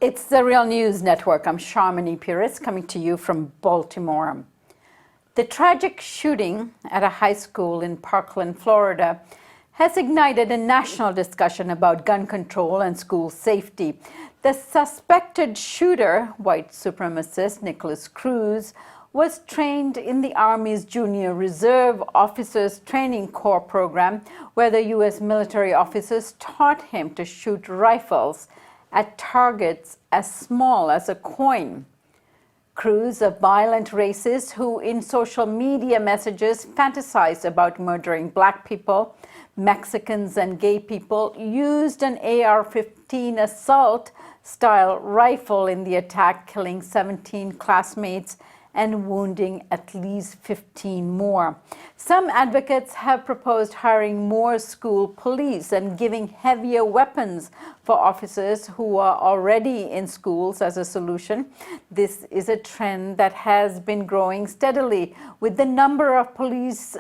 It's the Real News Network. I'm Sharmini Puris coming to you from Baltimore. The tragic shooting at a high school in Parkland, Florida, has ignited a national discussion about gun control and school safety. The suspected shooter, white supremacist Nicholas Cruz, was trained in the Army's Junior Reserve Officers Training Corps program, where the U.S. military officers taught him to shoot rifles at targets as small as a coin. Cruz, a violent racist who in social media messages fantasized about murdering Black people, Mexicans and gay people, used an AR-15 assault-style rifle in the attack, killing 17 classmates and wounding at least 15 more. Some advocates have proposed hiring more school police and giving heavier weapons for officers who are already in schools as a solution. This is a trend that has been growing steadily, with the number of police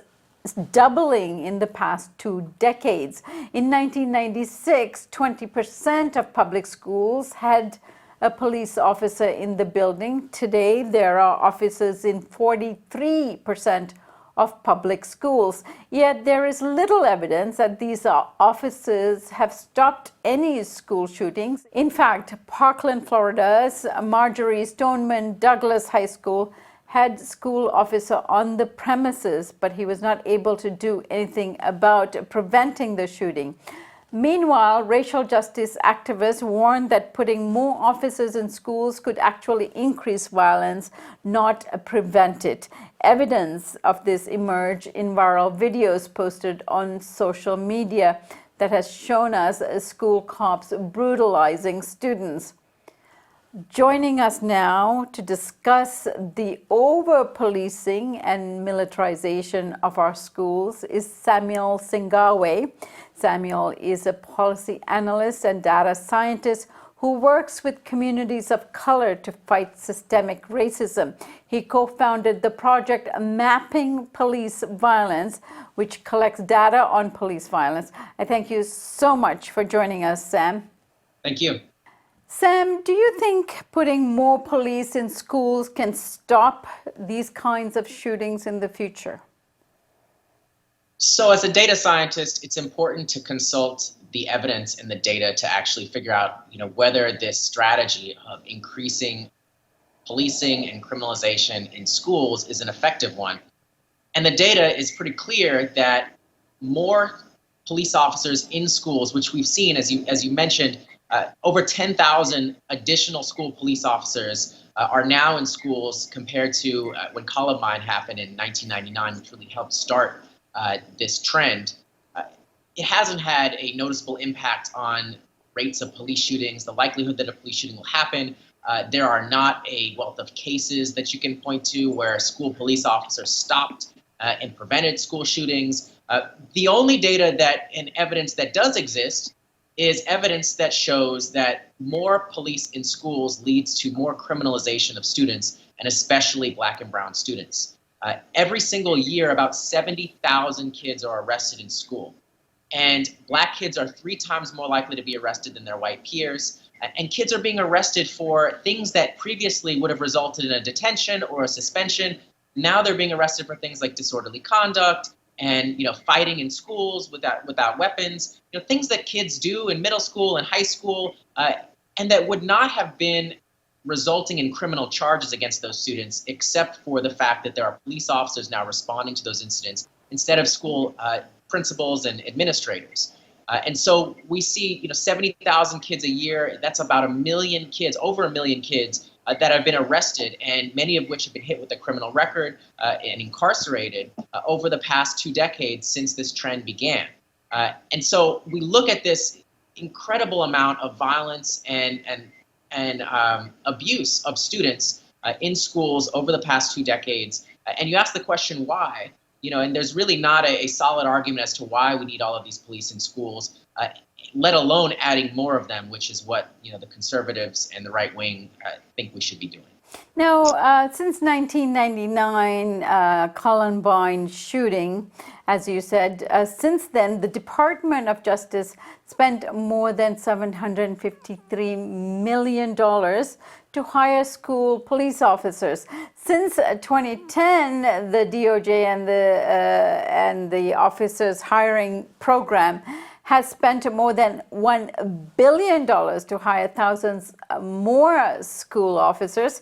doubling in the past 2 decades. In 1996, 20% of public schools had a police officer in the building. Today, there are officers in 43% of public schools. Yet there is little evidence that these officers have stopped any school shootings. In fact, Parkland, Florida's Marjorie Stoneman Douglas High School had school officer on the premises, but he was not able to do anything about preventing the shooting. Meanwhile, racial justice activists warned that putting more officers in schools could actually increase violence, not prevent it. Evidence of this emerged in viral videos posted on social media that has shown us school cops brutalizing students. Joining us now to discuss the over-policing and militarization of our schools is Samuel Sinyangwe. Samuel is a policy analyst and data scientist who works with communities of color to fight systemic racism. He co-founded the project Mapping Police Violence, which collects data on police violence. I thank you so much for joining us, Sam. Thank you. Sam, do you think putting more police in schools can stop these kinds of shootings in the future? So as a data scientist, it's important to consult the evidence and the data to actually figure out, whether this strategy of increasing policing and criminalization in schools is an effective one. And the data is pretty clear that more police officers in schools, which we've seen, as you mentioned, over 10,000 additional school police officers are now in schools compared to when Columbine happened in 1999, which really helped start this trend. It hasn't had a noticeable impact on rates of police shootings, the likelihood that a police shooting will happen. There are not a wealth of cases that you can point to where school police officers stopped and prevented school shootings. The only data and evidence that does exist is evidence that shows that more police in schools leads to more criminalization of students, and especially Black and brown students. Every single year, about 70,000 kids are arrested in school. And Black kids are 3 times more likely to be arrested than their white peers. And kids are being arrested for things that previously would have resulted in a detention or a suspension. Now they're being arrested for things like disorderly conduct and fighting in schools without weapons, things that kids do in middle school and high school, and that would not have been resulting in criminal charges against those students, except for the fact that there are police officers now responding to those incidents instead of school principals and administrators. And so we see 70,000 kids a year. That's about a million kids, over a million kids that have been arrested, and many of which have been hit with a criminal record and incarcerated over the past 2 decades since this trend began. And so we look at this incredible amount of violence and abuse of students in schools over the past 2 decades. And you ask the question, why? And there's really not a solid argument as to why we need all of these police in schools, let alone adding more of them, which is what the conservatives and the right wing think we should be doing. Now, since 1999, Columbine shooting, as you said, since then, the Department of Justice spent more than $753 million to hire school police officers. Since 2010, the DOJ and the officers hiring program has spent more than $1 billion to hire thousands more school officers.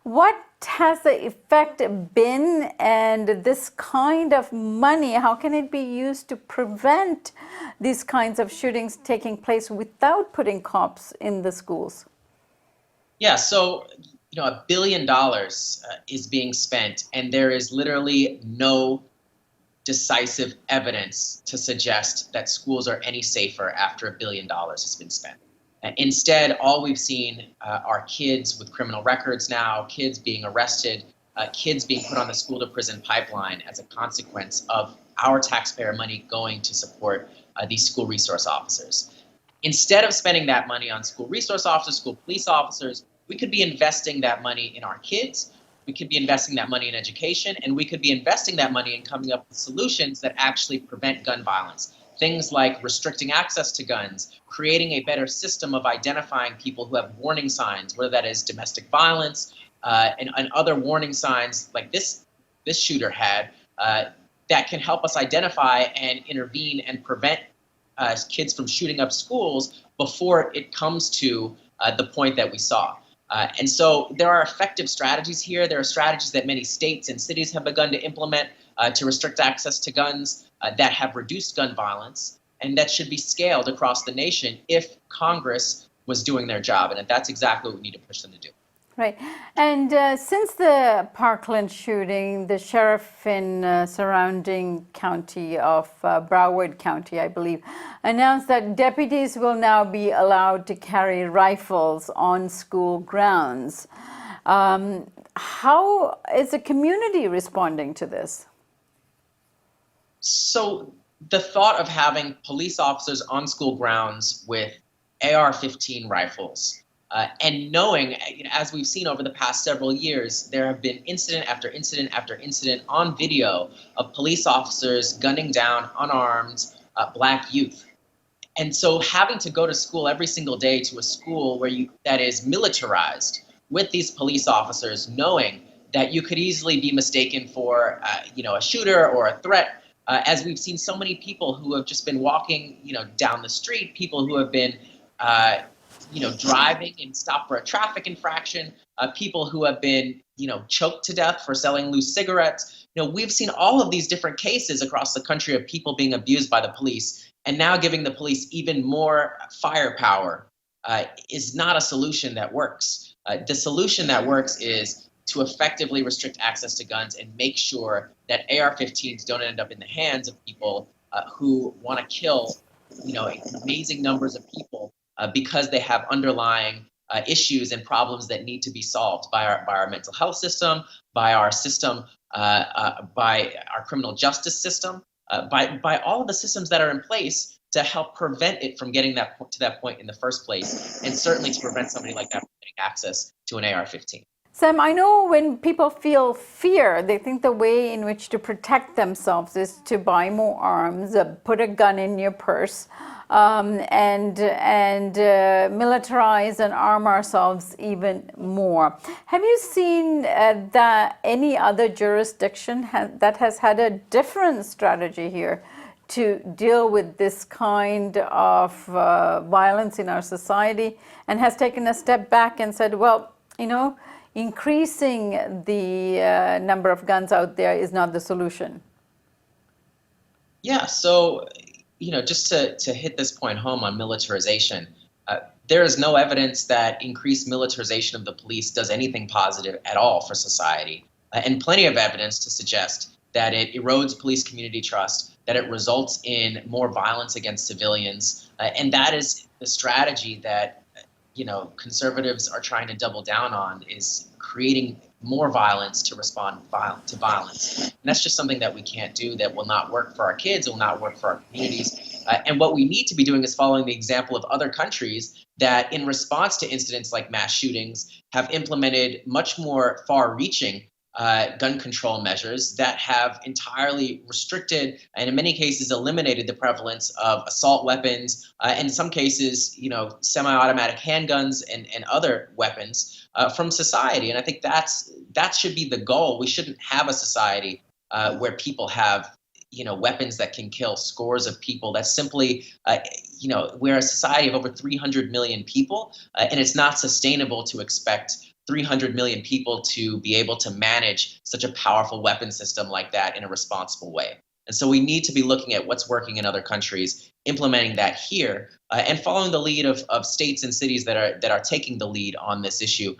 What has the effect been, and this kind of money, how can it be used to prevent these kinds of shootings taking place without putting cops in the schools? Yeah, so $1 billion is being spent, and there is literally no decisive evidence to suggest that schools are any safer after $1 billion has been spent. Instead, all we've seen are kids with criminal records now, kids being arrested, kids being put on the school to prison pipeline as a consequence of our taxpayer money going to support these school resource officers. Instead of spending that money on school resource officers, school police officers, we could be investing that money in our kids. We could be investing that money in education, and we could be investing that money in coming up with solutions that actually prevent gun violence. Things like restricting access to guns, creating a better system of identifying people who have warning signs, whether that is domestic violence and other warning signs like this shooter had, that can help us identify and intervene and prevent kids from shooting up schools before it comes to the point that we saw. And so there are effective strategies here. There are strategies that many states and cities have begun to implement to restrict access to guns that have reduced gun violence, and that should be scaled across the nation if Congress was doing their job. And that's exactly what we need to push them to do. Right. And since the Parkland shooting, the sheriff in surrounding county of Broward County, I believe, announced that deputies will now be allowed to carry rifles on school grounds. How is the community responding to this? So the thought of having police officers on school grounds with AR-15 rifles, and knowing, as we've seen over the past several years, there have been incident after incident after incident on video of police officers gunning down unarmed Black youth. And so having to go to school every single day to a school that is militarized with these police officers, knowing that you could easily be mistaken for a shooter or a threat, as we've seen so many people who have just been walking down the street, people who have been driving and stopped for a traffic infraction, people who have been, choked to death for selling loose cigarettes. We've seen all of these different cases across the country of people being abused by the police, and now giving the police even more firepower is not a solution that works. The solution that works is to effectively restrict access to guns and make sure that AR-15s don't end up in the hands of people who want to kill, amazing numbers of people because they have underlying issues and problems that need to be solved by our mental health system, by our system, by our criminal justice system, by all of the systems that are in place to help prevent it from getting to that point in the first place, and certainly to prevent somebody like that from getting access to an AR-15. Sam, I know when people feel fear, they think the way in which to protect themselves is to buy more arms, put a gun in your purse, and militarize and arm ourselves even more. Have you seen that any other jurisdiction that has had a different strategy here to deal with this kind of violence in our society, and has taken a step back and said, well, increasing the number of guns out there is not the solution? Yeah, so, just to hit this point home on militarization, there is no evidence that increased militarization of the police does anything positive at all for society, and plenty of evidence to suggest that it erodes police community trust, that it results in more violence against civilians, and that is the strategy that conservatives are trying to double down on, is creating more violence to respond to violence. And that's just something that we can't do, that will not work for our kids, it will not work for our communities. And what we need to be doing is following the example of other countries that, in response to incidents like mass shootings, have implemented much more far-reaching gun control measures that have entirely restricted and in many cases eliminated the prevalence of assault weapons, and in some cases, semi-automatic handguns and other weapons from society. And I think that should be the goal. We shouldn't have a society where people have weapons that can kill scores of people. That's simply, we're a society of over 300 million people, and it's not sustainable to expect 300 million people to be able to manage such a powerful weapon system like that in a responsible way. And so we need to be looking at what's working in other countries, implementing that here, and following the lead of states and cities that are taking the lead on this issue.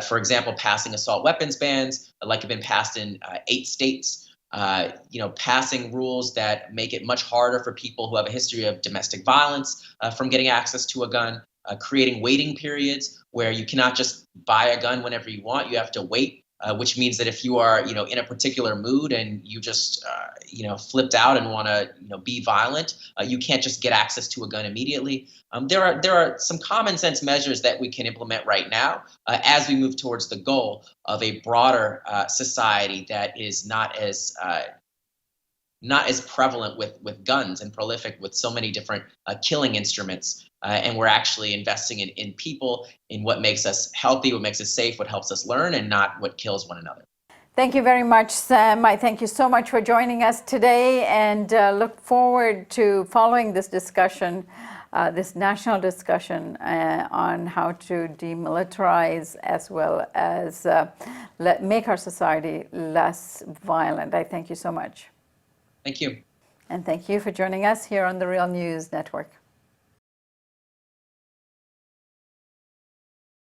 For example, passing assault weapons bans, like have been passed in 8 states. Passing rules that make it much harder for people who have a history of domestic violence from getting access to a gun. Creating waiting periods where you cannot just buy a gun whenever you want. You have to wait, which means that if you are, in a particular mood and you just, flipped out and want to, be violent, you can't just get access to a gun immediately. There are some common sense measures that we can implement right now as we move towards the goal of a broader society that is not as prevalent with guns and prolific with so many different killing instruments. And we're actually investing in people, in what makes us healthy, what makes us safe, what helps us learn, and not what kills one another. Thank you very much, Sam. I thank you so much for joining us today, and look forward to following this discussion, this national discussion on how to demilitarize as well as make our society less violent. I thank you so much. Thank you. And thank you for joining us here on the Real News Network.